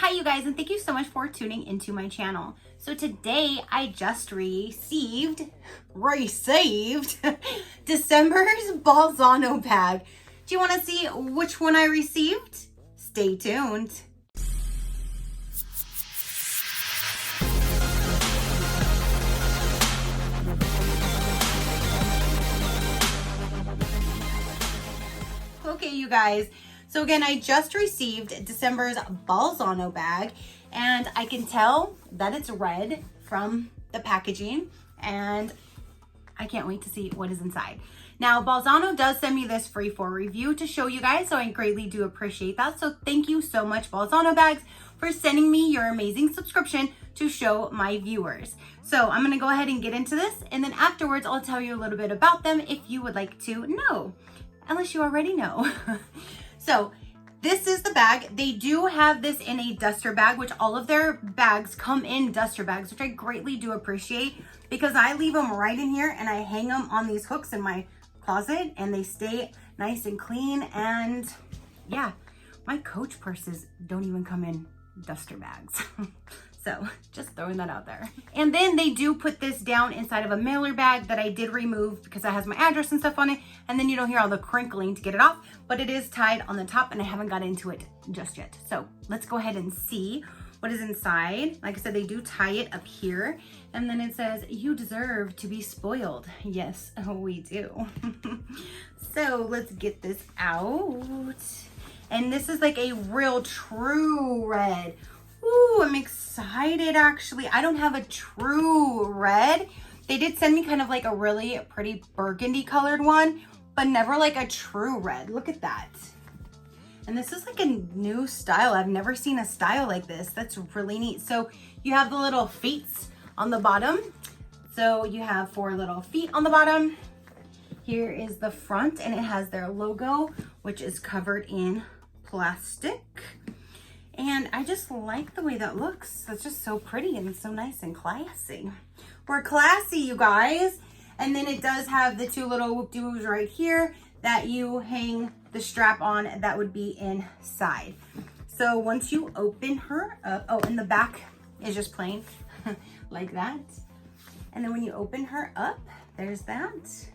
Hi you guys, and thank you so much for tuning into my channel. So today I just received December's BOLZANO bag. Do you want to see which one I received? Stay tuned. Okay, you guys. So again, I just received December's BOLZANO bag, and I can tell that it's red from the packaging, and I can't wait to see what is inside. Now, BOLZANO does send me this free for review to show you guys, so I greatly do appreciate that. So thank you so much, BOLZANO bags, for sending me your amazing subscription to show my viewers. So I'm gonna go ahead and get into this, and then afterwards I'll tell you a little bit about them if you would like to know, unless you already know. So this is the bag. They do have this in a duster bag, which all of their bags come in duster bags, which I greatly do appreciate because I leave them right in here and I hang them on these hooks in my closet and they stay nice and clean. And yeah, my Coach purses don't even come in duster bags. So just throwing that out there. And then they do put this down inside of a mailer bag that I did remove because it has my address and stuff on it. And then you don't hear all the crinkling to get it off, but it is tied on the top and I haven't got into it just yet. So let's go ahead and see what is inside. Like I said, they do tie it up here. And then it says, "You deserve to be spoiled." Yes, we do. So let's get this out. And this is like a real true red. Ooh, I'm excited actually. I don't have a true red. They did send me kind of like a really pretty burgundy colored one, but never like a true red. Look at that. And this is like a new style. I've never seen a style like this. That's really neat. So you have the little feet on the bottom. So you have 4 little feet on the bottom. Here is the front and it has their logo, which is covered in plastic. And I just like the way that looks. It's just so pretty and so nice and classy. We're classy, you guys. And then it does have the 2 little whoop-de-woos right here that you hang the strap on. That would be inside. So once you open her up, oh, and the back is just plain like that. And then when you open her up, there's that.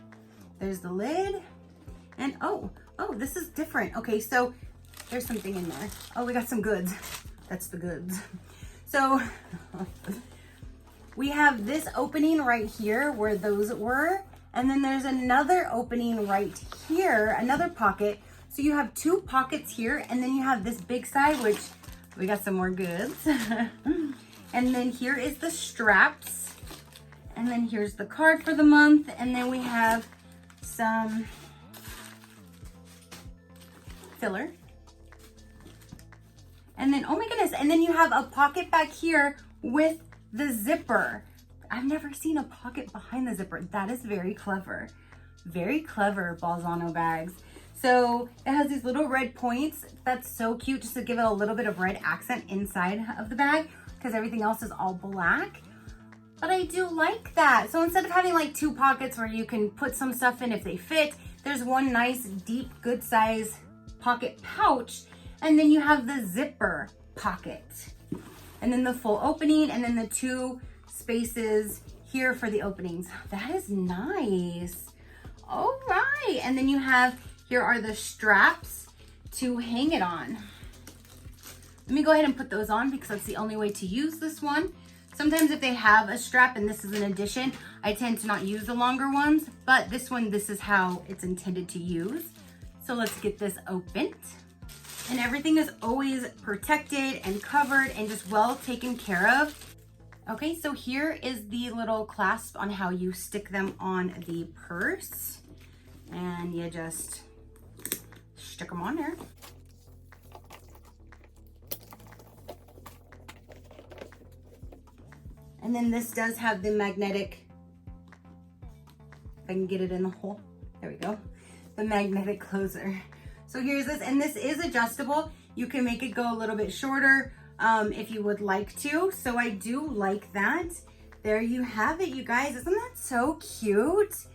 There's the lid. And oh, this is different. Okay, so there's something in there. Oh, we got some goods. That's the goods. So we have this opening right here where those were. And then there's another opening right here, another pocket. So you have 2 pockets here. And then you have this big side, which we got some more goods. And then here is the straps. And then here's the card for the month. And then we have some filler. And then, oh my goodness, and then you have a pocket back here with the zipper. I've never seen a pocket behind the zipper. That is very clever. Very clever, BOLZANO bags. So it has these little red points. That's so cute, just to give it a little bit of red accent inside of the bag because everything else is all black. But I do like that. So instead of having like 2 pockets where you can put some stuff in if they fit, there's one nice, deep, good size pocket pouch. And then you have the zipper pocket. And then the full opening, and then the 2 spaces here for the openings. That is nice. All right. And then you have, here are the straps to hang it on. Let me go ahead and put those on because that's the only way to use this one. Sometimes if they have a strap and this is an addition, I tend to not use the longer ones, but this one, this is how it's intended to use. So let's get this opened. And everything is always protected and covered and just well taken care of. Okay, so here is the little clasp on how you stick them on the purse. And you just stick them on there. And then this does have the magnetic, if I can get it in the hole, there we go, the magnetic closer. So here's this, and this is adjustable. You can make it go a little bit shorter if you would like to. So I do like that. There you have it, you guys. Isn't that so cute?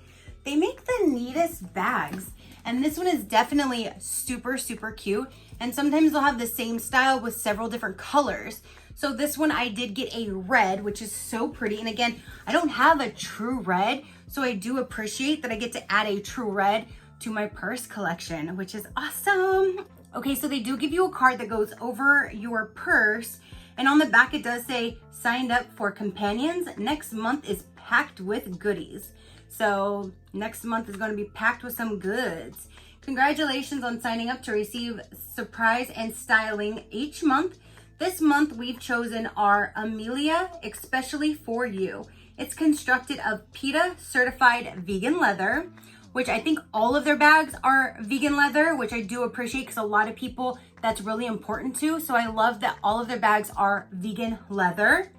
They make the neatest bags. And this one is definitely super, super cute. And sometimes they'll have the same style with several different colors. So this one I did get a red, which is so pretty. And again, I don't have a true red, so I do appreciate that I get to add a true red to my purse collection, which is awesome. Okay, so they do give you a card that goes over your purse. And on the back, it does say, signed up for companions. Next month is packed with goodies. So next month is going to be packed with some goods. Congratulations on signing up to receive surprise and styling each month. This month we've chosen our Amelia especially for you. It's constructed of PETA certified vegan leather, which I think all of their bags are vegan leather, which I do appreciate because a lot of people that's really important to. So I love that all of their bags are vegan leather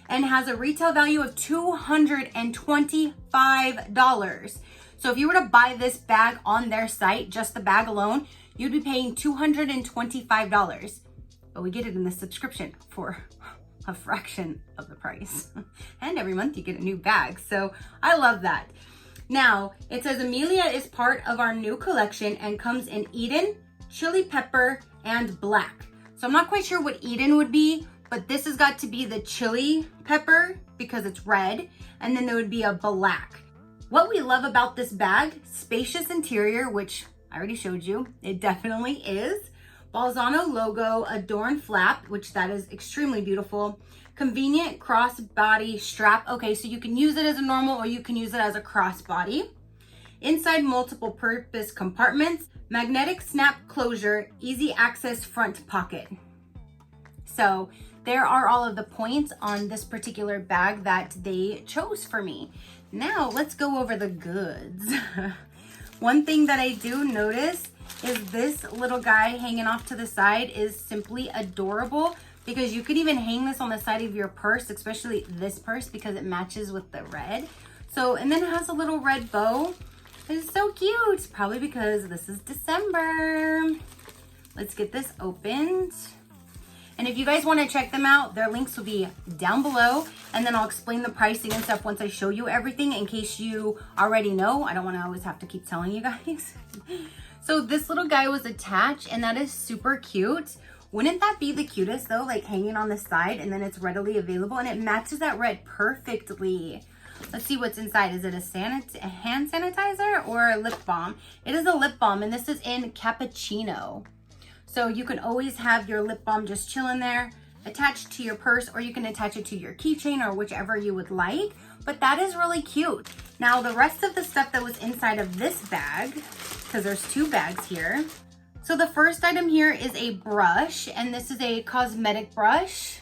and has a retail value of $225. So if you were to buy this bag on their site, just the bag alone, you'd be paying $225. But we get it in the subscription for a fraction of the price. And every month you get a new bag. So I love that. Now, it says Amelia is part of our new collection and comes in Eden, chili pepper, and black. So I'm not quite sure what Eden would be, but this has got to be the chili pepper because it's red. And then there would be a black. What we love about this bag, spacious interior, which I already showed you, it definitely is. BOLZANO logo, adorned flap, which that is extremely beautiful. Convenient crossbody strap. Okay, so you can use it as a normal or you can use it as a crossbody. Inside multiple purpose compartments, magnetic snap closure, easy access front pocket. So there are all of the points on this particular bag that they chose for me. Now let's go over the goods. One thing that I do notice is this little guy hanging off to the side is simply adorable because you could even hang this on the side of your purse, especially this purse because it matches with the red. So, and then it has a little red bow. It's so cute, probably because this is December. Let's get this opened. And if you guys want to check them out, their links will be down below. And then I'll explain the pricing and stuff once I show you everything in case you already know. I don't want to always have to keep telling you guys. So this little guy was attached and that is super cute. Wouldn't that be the cutest though? Like hanging on the side and then it's readily available and it matches that red perfectly. Let's see what's inside. Is it a hand sanitizer or a lip balm? It is a lip balm and this is in cappuccino. So you can always have your lip balm just chilling there, attached to your purse, or you can attach it to your keychain or whichever you would like. But that is really cute. Now the rest of the stuff that was inside of this bag, because there's two bags here. So the first item here is a brush, and this is a cosmetic brush.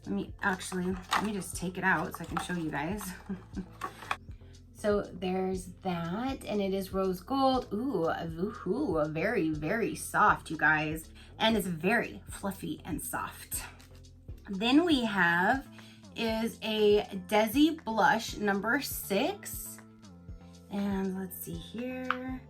Let me just take it out so I can show you guys. So there's that, and it is rose gold. Ooh, very, very soft, you guys. And it's very fluffy and soft. Then we have is a Desi blush number 6. And let's see here.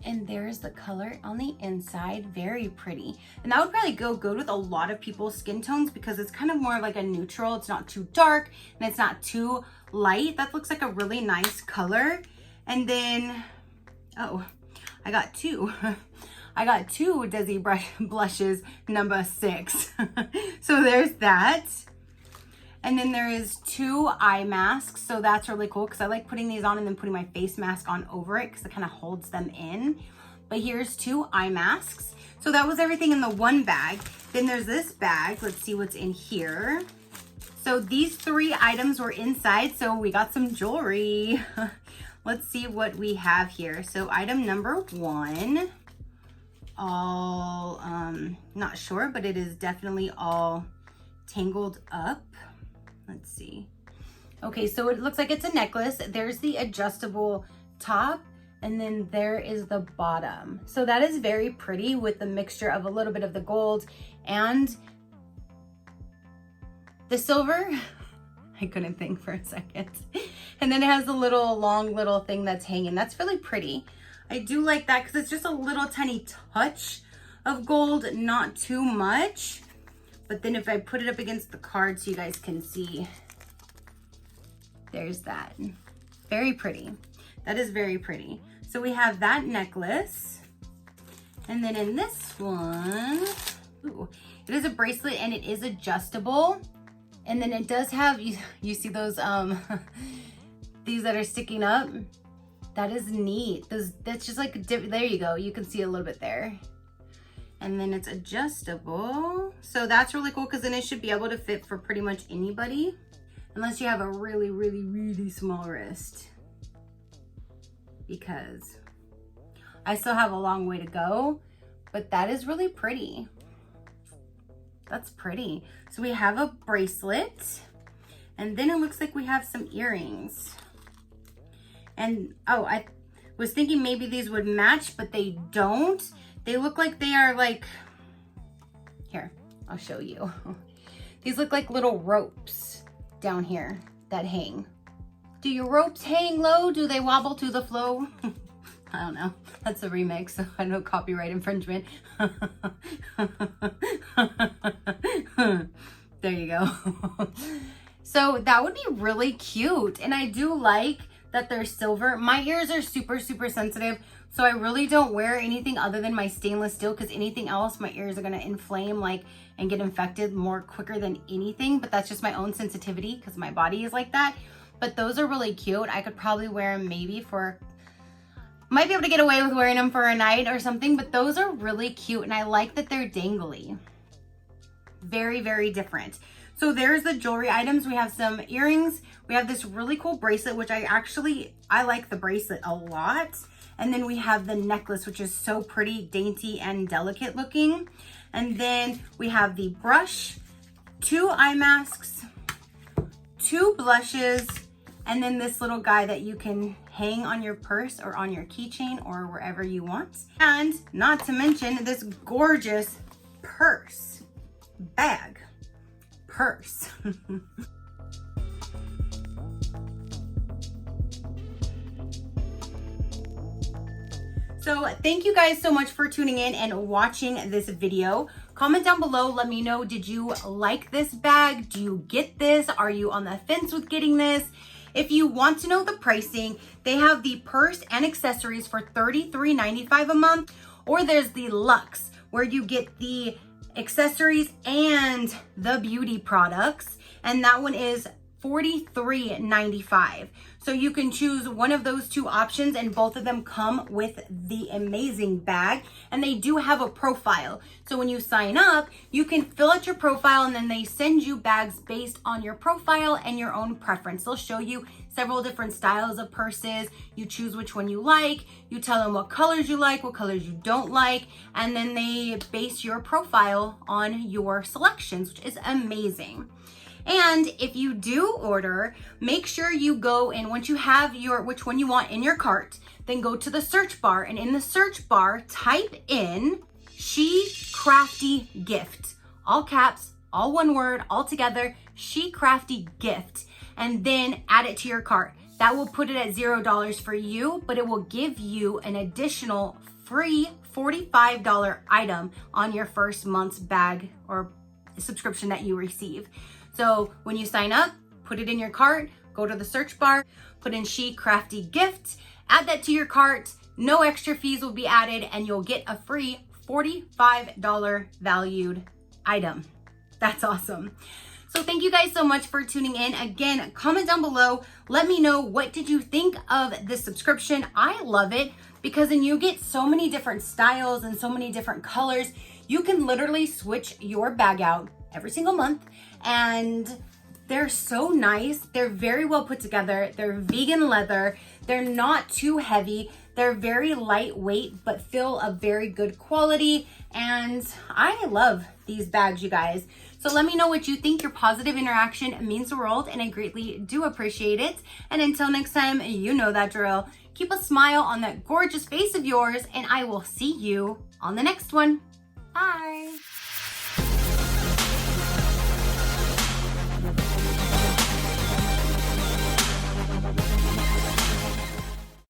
And there's the color on the inside, very pretty. And that would probably go good with a lot of people's skin tones because it's kind of more like a neutral. It's not too dark and it's not too light. That looks like a really nice color. And then, oh, I got two. I got two Desi blushes number 6. So there's that. And then there is 2 eye masks. So that's really cool because I like putting these on and then putting my face mask on over it because it kind of holds them in. But here's 2 eye masks. So that was everything in the one bag. Then there's this bag. Let's see what's in here. So these 3 items were inside. So we got some jewelry. Let's see what we have here. So item number 1. All, not sure, but it is definitely all tangled up. Let's see. Okay, so it looks like it's a necklace. There's the adjustable top, and then there is the bottom. So that is very pretty with the mixture of a little bit of the gold and the silver. I couldn't think for a second. And then it has a little long little thing that's hanging. That's really pretty. I do like that because it's just a little tiny touch of gold, not too much. But then if I put it up against the card so you guys can see, there's that. Very pretty. That is very pretty. So we have that necklace. And then in this one, ooh, it is a bracelet and it is adjustable. And then it does have, you see those, these that are sticking up? That is neat. That's just like, there you go. You can see a little bit there. And then it's adjustable. So that's really cool because then it should be able to fit for pretty much anybody. Unless you have a really, really, really small wrist. Because I still have a long way to go, but that is really pretty. That's pretty. So we have a bracelet, and then it looks like we have some earrings. And oh, I was thinking maybe these would match, but they don't. They look like they are like, here, I'll show you. These look like little ropes down here that hang. Do your ropes hang low? Do they wobble to the flow? I don't know. That's a remix, so I know copyright infringement. There you go. So that would be really cute. And I do like that they're silver. My ears are super, super sensitive. So I really don't wear anything other than my stainless steel because anything else, my ears are gonna inflame and get infected more quicker than anything. But that's just my own sensitivity because my body is like that. But those are really cute. I could probably wear them maybe for, might be able to get away with wearing them for a night or something, but those are really cute. And I like that they're dangly. Very, very different. So there's the jewelry items. We have some earrings. We have this really cool bracelet, which I like the bracelet a lot. And then we have the necklace, which is so pretty, dainty, and delicate looking. And then we have the brush, 2 eye masks, 2 blushes, and then this little guy that you can hang on your purse or on your keychain or wherever you want. And not to mention this gorgeous purse, purse. So thank you guys so much for tuning in and watching this video. Comment down below, let me know, did you like this bag? Do you get this? Are you on the fence with getting this? If you want to know the pricing, they have the purse and accessories for $33.95 a month, or there's the Luxe, where you get the accessories and the beauty products, and that one is $43.95. So you can choose one of those 2 options, and both of them come with the amazing bag, and they do have a profile. So when you sign up, you can fill out your profile, and then they send you bags based on your profile and your own preference. They'll show you several different styles of purses. You choose which one you like. You tell them what colors you like, what colors you don't like, and then they base your profile on your selections, which is amazing. And if you do order, make sure you go and once you have which one you want in your cart, then go to the search bar, and in the search bar, type in SheCrafty gift. All caps, all one word, all together, SheCrafty gift, and then add it to your cart. That will put it at $0 for you, but it will give you an additional free $45 item on your first month's bag or subscription that you receive. So when you sign up, put it in your cart, go to the search bar, put in SheCrafty gift, add that to your cart, no extra fees will be added, and you'll get a free $45 valued item. That's awesome. So thank you guys so much for tuning in. Again, comment down below. Let me know, what did you think of this subscription? I love it because then you get so many different styles and so many different colors. You can literally switch your bag out every single month, and they're so nice. They're very well put together. They're vegan leather. They're not too heavy. They're very lightweight, but feel a very good quality. And I love these bags, you guys. So let me know what you think. Your positive interaction means the world, and I greatly do appreciate it. And until next time, you know that drill. Keep a smile on that gorgeous face of yours, and I will see you on the next one. Bye.